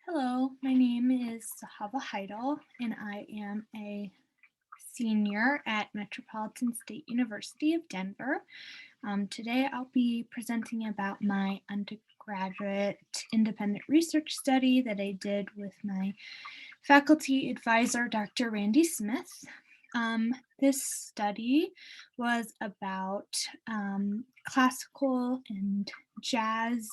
Hello, my name is Sahava Heidel, and I am a senior at Metropolitan State University of Denver. Today I'll be presenting about my undergraduate independent research study that I did with my faculty advisor, Dr. Randy Smith. This study was about classical and jazz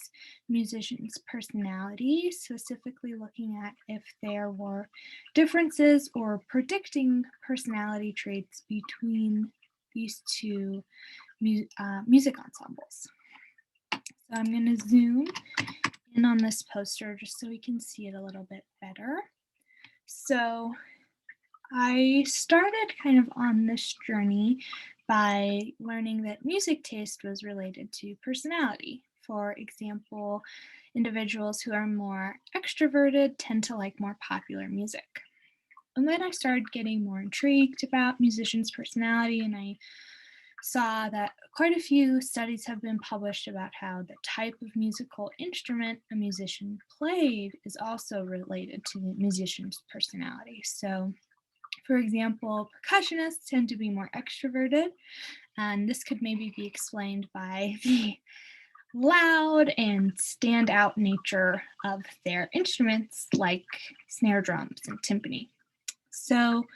musicians' personality, specifically looking at if there were differences or predicting personality traits between these two music ensembles. So I'm going to zoom in on this poster just so we can see it a little bit better. So I started kind of on this journey by learning that music taste was related to personality. For example, individuals who are more extroverted tend to like more popular music. And then I started getting more intrigued about musicians' personality, and I saw that quite a few studies have been published about how the type of musical instrument a musician played is also related to the musician's personality. So for example, percussionists tend to be more extroverted, and this could maybe be explained by the loud and standout nature of their instruments like snare drums and timpani. So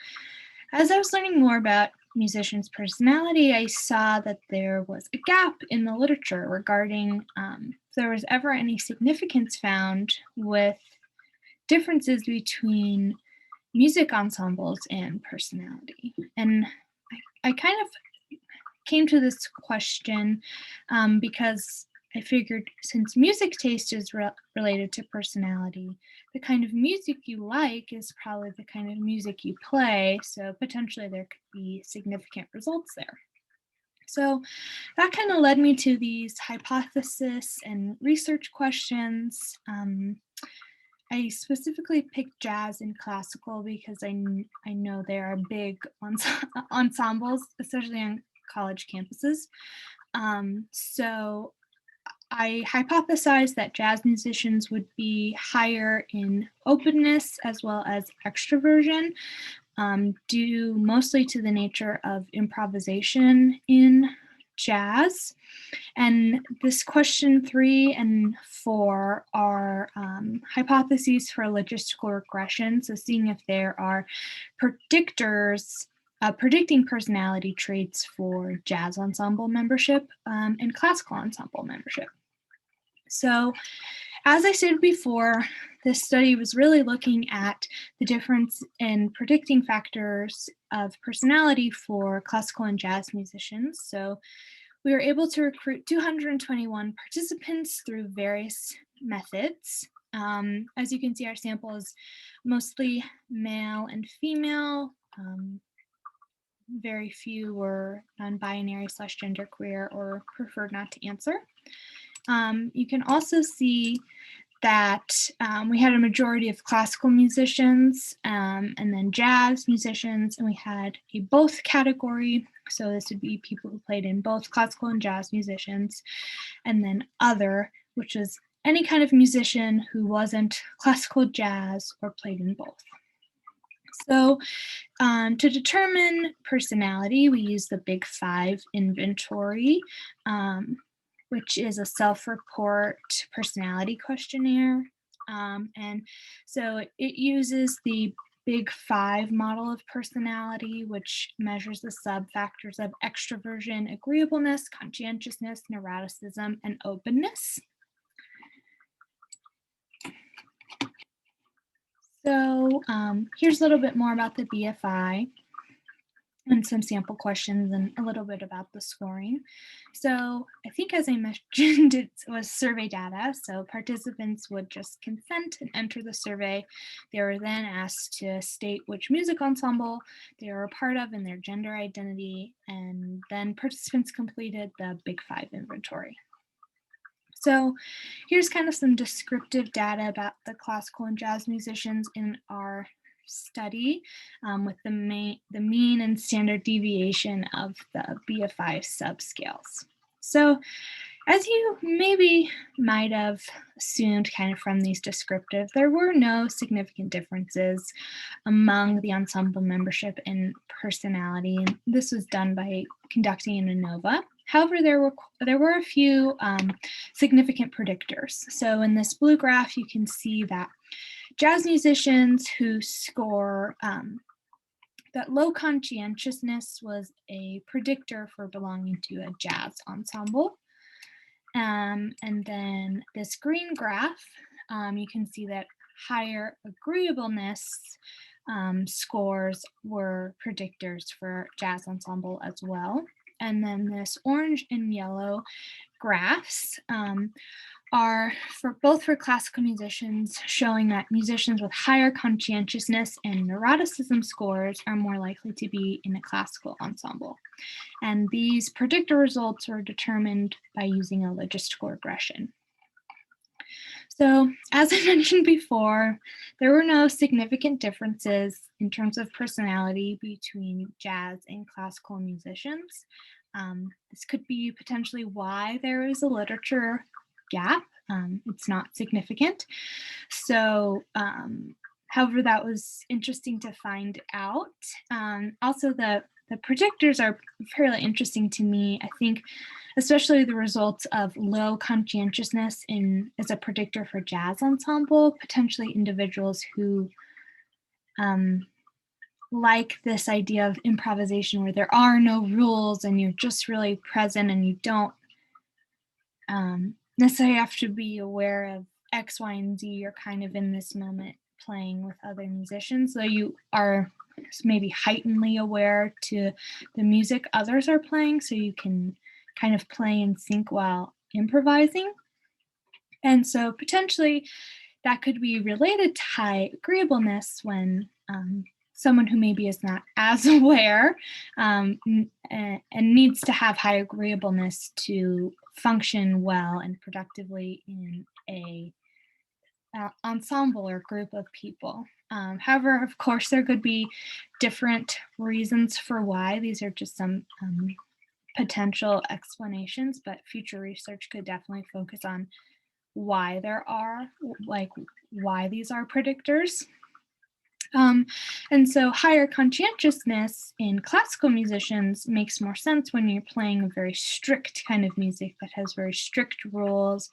as I was learning more about musicians' personality, I saw that there was a gap in the literature regarding if there was ever any significance found with differences between music ensembles and personality. And I kind of came to this question because I figured since music taste is related to personality, the kind of music you like is probably the kind of music you play. So potentially there could be significant results there. So that kind of led me to these hypothesis and research questions. I specifically picked jazz and classical because I know there are big ensembles, especially on college campuses. So I hypothesized that jazz musicians would be higher in openness as well as extraversion, due mostly to the nature of improvisation in jazz. And this question 3 and 4 are hypotheses for logistical regression. So seeing if there are predictors predicting personality traits for jazz ensemble membership and classical ensemble membership. So as I said before, this study was really looking at the difference in predicting factors of personality for classical and jazz musicians. So we were able to recruit 221 participants through various methods. As you can see, our sample is mostly male and female. Very few were non-binary / genderqueer or preferred not to answer. You can also see that we had a majority of classical musicians and then jazz musicians, and we had a both category. So this would be people who played in both classical and jazz musicians, and then other, which is any kind of musician who wasn't classical, jazz, or played in both. So to determine personality, we use the Big Five inventory, which is a self-report personality questionnaire. And so it uses the Big Five model of personality, which measures the sub-factors of extraversion, agreeableness, conscientiousness, neuroticism, and openness. So here's a little bit more about the BFI and some sample questions and a little bit about the scoring. So I think as I mentioned, it was survey data. So participants would just consent and enter the survey. They were then asked to state which music ensemble they were a part of and their gender identity. And then participants completed the Big Five inventory. So here's kind of some descriptive data about the classical and jazz musicians in our study with the mean and standard deviation of the BFI subscales. So As you maybe might have assumed kind of from these descriptives, there were no significant differences among the ensemble membership and personality. And this was done by conducting an ANOVA. However, there were a few significant predictors. So in this blue graph, you can see that jazz musicians who score that low conscientiousness was a predictor for belonging to a jazz ensemble. And then this green graph, you can see that higher agreeableness scores were predictors for jazz ensemble as well. And then this orange and yellow graphs are for classical musicians, showing that musicians with higher conscientiousness and neuroticism scores are more likely to be in a classical ensemble. And these predictor results were determined by using a logistical regression. So, as I mentioned before, there were no significant differences in terms of personality between jazz and classical musicians. This could be potentially why there is a literature gap. It's not significant. So, however, that was interesting to find out. Also, the predictors are fairly interesting to me. I think, especially the results of low conscientiousness as a predictor for jazz ensemble, potentially individuals who like this idea of improvisation where there are no rules and you're just really present and you don't necessarily have to be aware of X, Y, and Z. You're kind of in this moment playing with other musicians, so you are maybe heightenedly aware to the music others are playing, so you can kind of play in sync while improvising. And so potentially that could be related to high agreeableness when someone who maybe is not as aware and needs to have high agreeableness to function well and productively in a ensemble or group of people. However, of course, there could be different reasons for why. These are just some potential explanations, but future research could definitely focus on why these are predictors. And so higher conscientiousness in classical musicians makes more sense when you're playing a very strict kind of music that has very strict rules,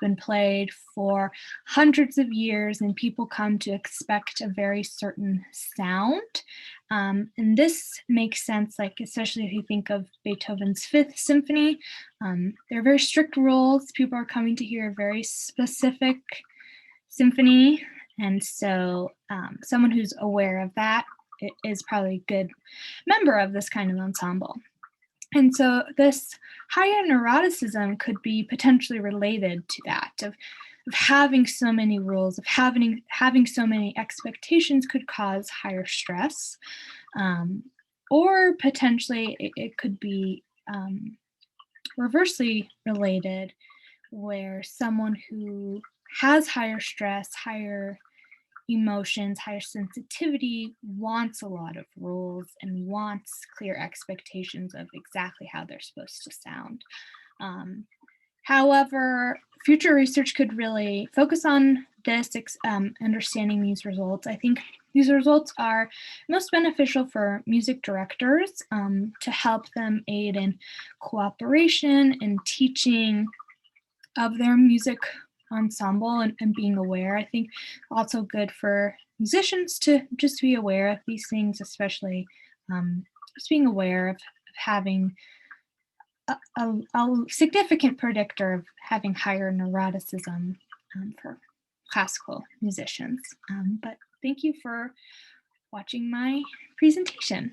been played for hundreds of years, and people come to expect a very certain sound. And this makes sense, like especially if you think of Beethoven's Fifth Symphony. There are very strict rules. People are coming to hear a very specific symphony. And so someone who's aware of that is probably a good member of this kind of ensemble. And so this higher neuroticism could be potentially related to that, of having so many rules, of having so many expectations could cause higher stress. Or potentially it could be reversely related, where someone who has higher stress, higher emotions, higher sensitivity, wants a lot of rules and wants clear expectations of exactly how they're supposed to sound. However, future research could really focus on this, understanding these results. I think these results are most beneficial for music directors to help them aid in cooperation and teaching of their music ensemble and being aware. I think also good for musicians to just be aware of these things, especially just being aware of having a significant predictor of having higher neuroticism for classical musicians. But thank you for watching my presentation.